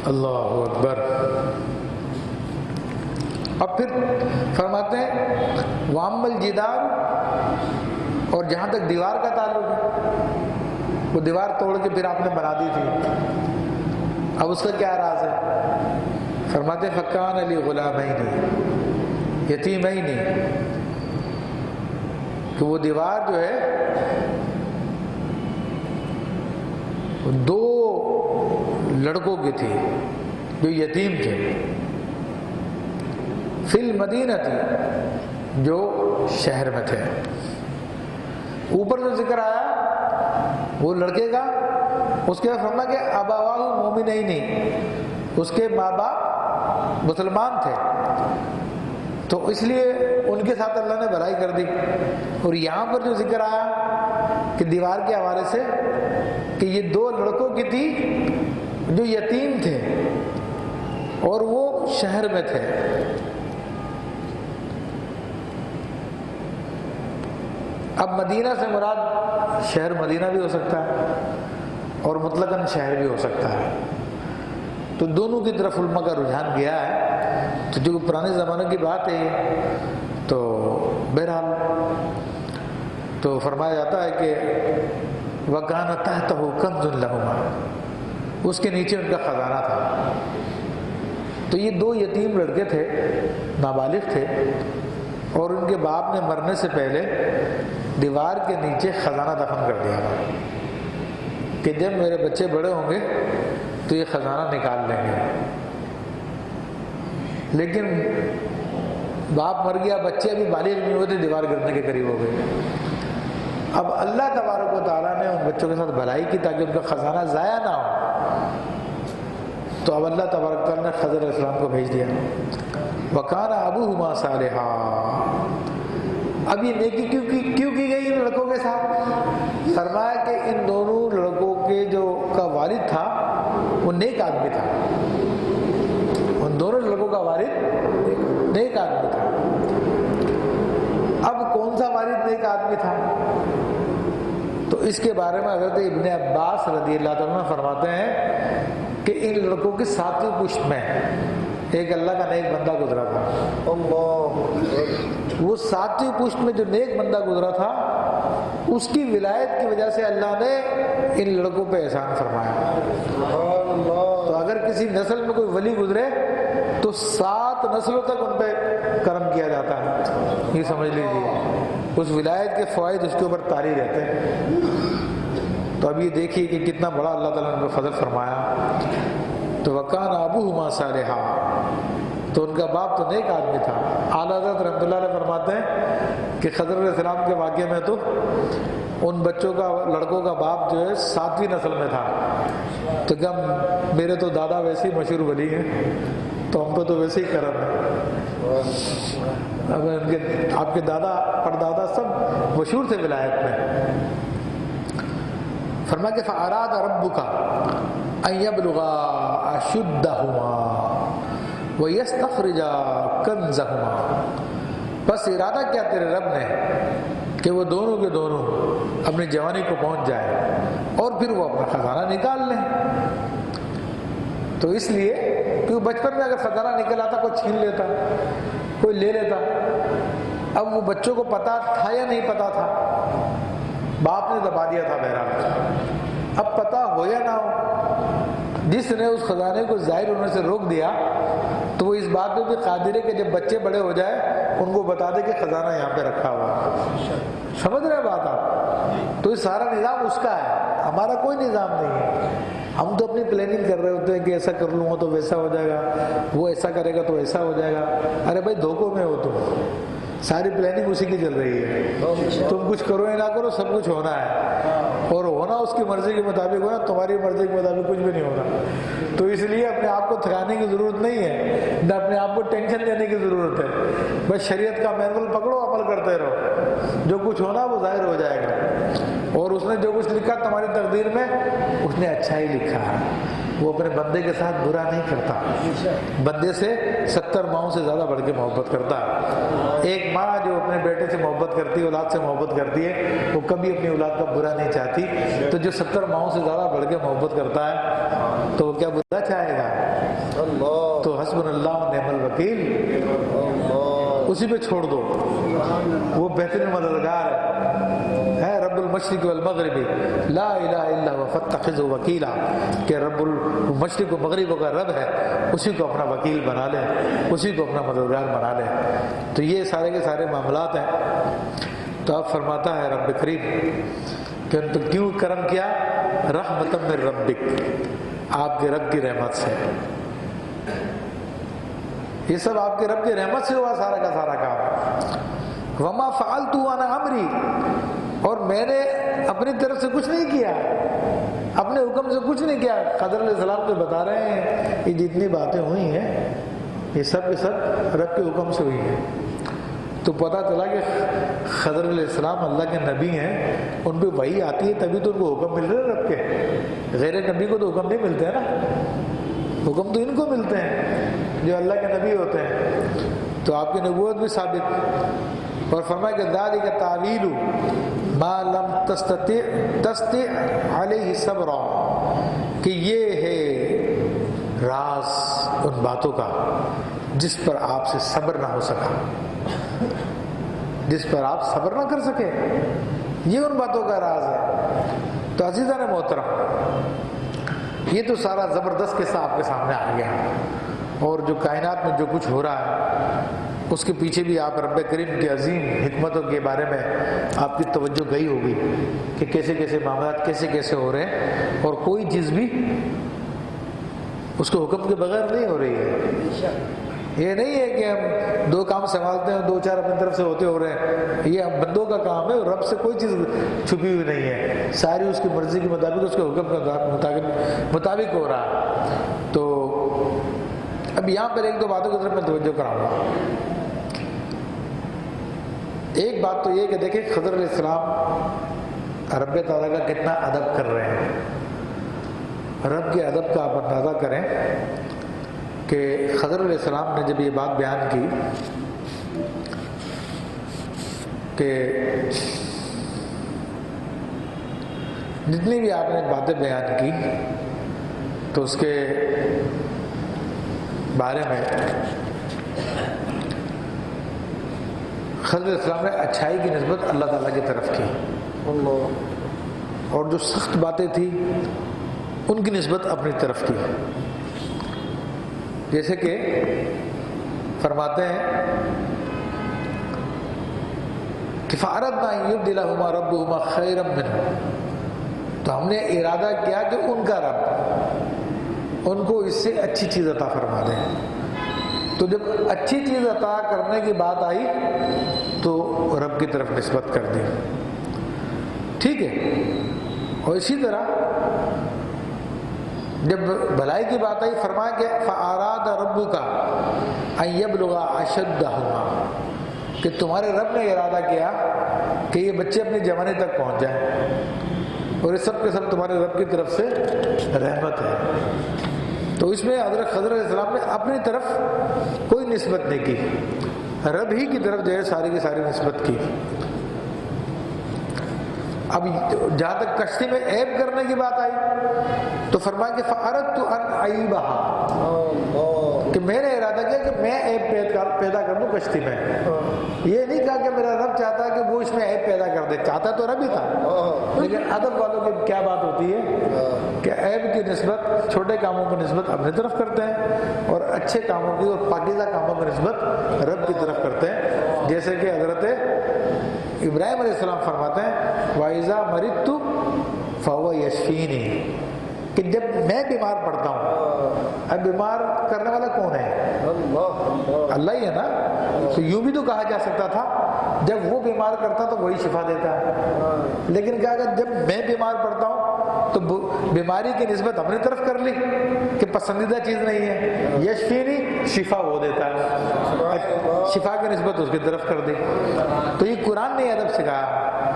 اللہ اکبر۔ اب پھر فرماتے ہیں وَأَمَّا الْجِدَارُ، اور جہاں تک دیوار کا تعلق ہے، وہ دیوار توڑ کے پھر آپ نے بنا دی تھی، اب اس کا کیا راز ہے؟ فرماتے ہیں فَكَانَ لِغُلَامَيْنِ یتیمین، کہ وہ دیوار جو ہے دو لڑکوں کی تھی جو یتیم تھے، فی المدینہ تھی، جو شہر میں تھے۔ اوپر جو ذکر آیا وہ لڑکے کا، اس کے بعد فرمایا کہ ابواہ مومنین، اس کے ماں باپ مسلمان تھے، تو اس لیے ان کے ساتھ اللہ نے بھلائی کر دی۔ اور یہاں پر جو ذکر آیا کہ دیوار کے حوالے سے کہ یہ دو لڑکوں کی تھی جو یتیم تھے اور وہ شہر میں تھے۔ اب مدینہ سے مراد شہر مدینہ بھی ہو سکتا ہے اور مطلقاً شہر بھی ہو سکتا ہے، تو دونوں کی طرف علماء کا رجحان گیا ہے۔ تو جو پرانے زمانے کی بات ہے تو بہرحال تو فرمایا جاتا ہے کہ وَكَانَ تَحْتَهُ كَنْزٌ لَهُمَا، اس کے نیچے ان کا خزانہ تھا۔ تو یہ دو یتیم لڑکے تھے، نابالغ تھے، اور ان کے باپ نے مرنے سے پہلے دیوار کے نیچے خزانہ دفن کر دیا تھا کہ جب میرے بچے بڑے ہوں گے تو یہ خزانہ نکال لیں گے۔ لیکن باپ مر گیا، بچے ابھی بالغ نہیں ہوئے تھے، دیوار گرنے کے قریب ہو گئے۔ اب اللہ تبارک و تعالیٰ نے ان بچوں کے ساتھ بھلائی کی تاکہ ان کا خزانہ ضائع نہ ہو، تو اب اللہ تبارک و تعالیٰ نے خضر علیہ السلام کو بھیج دیا۔ وَكَانَ أَبُوهُمَا صَالِحًا، اب یہ نیکی کیوں کی گئی ان لڑکوں کے ساتھ؟ فرمایا کہ ان دونوں لڑکوں کے جو کا والد تھا وہ نیک آدمی تھا، ان دونوں لڑکوں کا والد نیک آدمی تھا۔ اب کون سا والد نیک آدمی تھا؟ تو اس کے بارے میں حضرت ابن عباس رضی اللہ تعالیٰ عنہ فرماتے ہیں کہ ان لڑکوں کی ساتویں پشت میں ایک اللہ کا نیک بندہ گزرا تھا۔ وہ ساتویں پشت میں جو نیک بندہ گزرا تھا اس کی ولایت کی وجہ سے اللہ نے ان لڑکوں پہ احسان فرمایا۔ تو اگر کسی نسل میں کوئی ولی گزرے تو 7 نسلوں تک ان پہ کرم کیا جاتا ہے، یہ سمجھ لیجیے، اس ولایت کے فوائد اس کے اوپر طاری رہتے ہیں۔ تو اب یہ دیکھیے کہ کتنا بڑا اللہ تعالیٰ نے فضل فرمایا۔ تو وَكَانَ أَبُوهُمَا صَالِحًا، تو ان کا باپ تو نیک آدمی تھا۔ اعلیٰ حضرت رحمۃ اللہ علیہ فرماتے ہیں کہ خضر علیہ السلام کے واقعے میں تو ان بچوں کا، لڑکوں کا باپ جو ہے 7ویں نسل میں تھا، تو کیا میرے تو دادا ویسے ہی مشہور ولی ہیں تو ہم پہ تو ویسے ہی کرم ہے۔ اب آپ کے دادا پردادا سب مشہور تھے ولایت میں۔ فرمایا کہ فَأَرَادَ رَبُّكَ أَن يَبْلُغَا أَشُدَّهُمَا وَيَسْتَخْرِجَا كَنزَهُمَا، بس ارادہ کیا تیرے رب نے کہ وہ دونوں کے دونوں اپنی جوانی کو پہنچ جائے اور پھر وہ اپنا خزانہ نکال لیں۔ تو اس لیے کیونکہ بچپن میں اگر خزانہ نکل آتا کوئی چھین لیتا، کوئی لے لیتا۔ اب وہ بچوں کو پتا تھا یا نہیں پتا تھا، باپ نے دبا دیا تھا بہرحال۔ اب پتا ہو یا نہ ہو، جس نے اس خزانے کو ظاہر ہونے سے روک دیا تو وہ اس بات پہ بھی قادر ہے کہ جب بچے بڑے ہو جائے ان کو بتا دے کہ خزانہ یہاں پہ رکھا ہوا ہے۔ سمجھ رہے بات آپ؟ تو یہ سارا نظام اس کا ہے، ہمارا کوئی نظام نہیں ہے۔ ہم تو اپنی پلاننگ کر رہے ہوتے ہیں کہ ایسا کر لوں گا تو ویسا ہو جائے گا، وہ ایسا کرے گا تو ایسا ہو جائے گا۔ ارے بھائی دھوکوں میں ہو تم، ساری پلاننگ اسی کی چل رہی ہے۔ تم کچھ کرو یا نہ کرو سب کچھ ہونا ہے، اور ہونا اس کی مرضی کے مطابق ہونا، تمہاری مرضی کے مطابق کچھ بھی نہیں ہونا۔ تو اس لیے اپنے آپ کو تھکانے کی ضرورت نہیں ہے، نہ اپنے آپ کو ٹینشن لینے کی ضرورت ہے۔ بس شریعت کا مینول پکڑو، عمل کرتے رہو، جو کچھ ہونا وہ ظاہر ہو جائے گا۔ اور اس نے جو کچھ لکھا تمہاری تقدیر میں اس نے اچھا ہی لکھا ہے۔ وہ اپنے بندے کے ساتھ برا نہیں کرتا، بندے سے 70 ماؤں سے زیادہ بڑھ کے محبت کرتا ہے۔ ایک ماں جو اپنے بیٹے سے محبت کرتی ہے، اولاد سے محبت کرتی ہے، وہ کبھی اپنی اولاد کا برا نہیں چاہتی۔ تو جو 70 ماؤں سے زیادہ بڑھ کے محبت کرتا ہے تو وہ کیا برا چاہے گا؟ تو حسبنا اللہ و نعم الوکیل، اسی پہ چھوڑ دو، وہ بہترین مددگار ہے رب المشرق والمغرب لا الہ الا هو فاتخذہ وکیلا، کہ رب المشرق و مغرب کا رب ہے، اسی کو اپنا وکیل بنا لے، اسی کو اپنا مددگار بنا لے۔ تو یہ سارے کے سارے معاملات ہیں۔ تو اب فرماتا ہے رب کریم کہ ان پہ کیوں کرم کیا؟ رحمت من ربک، آپ کے رب کی رحمت سے، یہ سب آپ کے رب کی رحمت سے ہوا سارا کا سارا کام۔ وما فعلت عن امری، اور میں نے اپنی طرف سے کچھ نہیں کیا، اپنے حکم سے کچھ نہیں کیا۔ خضر علیہ السلام تو بتا رہے ہیں یہ جتنی باتیں ہوئی ہیں یہ سب کے سب رب کے حکم سے ہوئی ہیں۔ تو پتہ چلا کہ خضر علیہ السلام اللہ کے نبی ہیں، ان پہ وحی آتی ہے تبھی تو ان کو حکم مل رہے ہیں رب کے، غیر نبی کو تو حکم نہیں ملتے ہیں نا، حکم تو ان کو ملتے ہیں جو اللہ کے نبی ہوتے ہیں۔ تو آپ کی نبوت بھی ثابت، اور فرمایا کہ ذالک تعویل ما لم تستطع علیہ صبرا، کہ یہ ہے راز ان باتوں کا جس پر آپ سے صبر نہ ہو سکا، جس پر آپ صبر نہ کر سکے، یہ ان باتوں کا راز ہے۔ تو عزیزان محترم، یہ تو سارا زبردست قصہ آپ کے سامنے آ گیا، اور جو کائنات میں جو کچھ ہو رہا ہے اس کے پیچھے بھی آپ رب کریم کی عظیم حکمتوں کے بارے میں آپ کی توجہ گئی ہوگی کہ کیسے کیسے معاملات کیسے کیسے ہو رہے ہیں، اور کوئی چیز بھی اس کے حکم کے بغیر نہیں ہو رہی ہے۔ یہ نہیں ہے کہ ہم دو کام سنبھالتے ہیں، دو چار اپنی طرف سے ہوتے ہو رہے ہیں، یہ ہم بندوں کا کام ہے، رب سے کوئی چیز چھپی ہوئی نہیں ہے، ساری اس کی مرضی کے مطابق اس کے حکم کے مطابق ہو رہا ہے۔ تو اب یہاں پر ایک دو باتوں کی طرف میں توجہ کراؤں گا۔ ایک بات تو یہ کہ دیکھیں خضر علیہ السلام رب تعالیٰ کا کتنا ادب کر رہے ہیں۔ رب کے ادب کا آپ اندازہ کریں کہ خضر علیہ السلام نے جب یہ بات بیان کی کہ جتنی بھی آپ نے باتیں بیان کی تو اس کے بارے میں خضر علیہ السلام نے اچھائی کی نسبت اللہ تعالیٰ کی طرف کی، اور جو سخت باتیں تھیں ان کی نسبت اپنی طرف کی۔ جیسے کہ فرماتے ہیں کہ فَأَرَدْنَا أَن يُبْدِلَهُمَا رَبُّهُمَا خَيْرًا مِّنْهُ، تو ہم نے ارادہ کیا کہ ان کا رب ان کو اس سے اچھی چیز عطا فرما دیں۔ تو جب اچھی چیز عطا کرنے کی بات آئی تو رب کی طرف نسبت کر دی، ٹھیک ہے۔ اور اسی طرح جب بھلائی کی بات آئی فرمایا کہ فَأَرَادَ رَبُّكَ أَن يَبْلُغَ أَشُدَّهُمَا، کہ تمہارے رب نے ارادہ کیا کہ یہ بچے اپنی جوانی تک پہنچ جائیں، اور یہ سب کے سب تمہارے رب کی طرف سے رحمت ہے۔ تو اس میں حضرت خضر علیہ السلام نے اپنی طرف کوئی نسبت نہیں کی، رب ہی کی طرف جو ہے ساری کی ساری نسبت کی۔ اب جہاں تک کشتی میں عیب کرنے کی بات آئی تو فرمایا کہ فَأَرَدْتُ أَنْ أَعِيبَهَا، کہ میں نے ارادہ کیا کہ میں عیب پیدا کر دوں کشتی میں۔ یہ نہیں کہا کہ میرا رب چاہتا ہے کہ وہ اس میں عیب پیدا کر دے، چاہتا تو رب ہی تھا، لیکن ادب والوں کی کیا بات ہوتی ہے کہ عیب کی نسبت چھوٹے کاموں کی نسبت اپنی طرف کرتے ہیں، اور اچھے کاموں کی اور پاکیزہ کاموں کی نسبت رب کی طرف کرتے ہیں۔ جیسے کہ حضرت ابراہیم علیہ السلام فرماتے ہیں وَإِذَا مَرِضْتُ فَهُوَ يَشْفِينِي، کہ جب میں بیمار پڑتا ہوں، اب بیمار کرنے والا کون ہے؟ اللہ ہی ہے نا۔ تو یوں بھی تو کہا جا سکتا تھا جب وہ بیمار کرتا تو وہی شفا دیتا ہے، لیکن کہا کہ جب میں بیمار پڑتا ہوں تو بیماری کی نسبت اپنی طرف کر لی کہ پسندیدہ چیز نہیں ہے، یشفینی، شفا وہ دیتا ہے، شفا کی نسبت اس کی طرف کر دی۔ تو یہ قرآن نے ادب سکھایا۔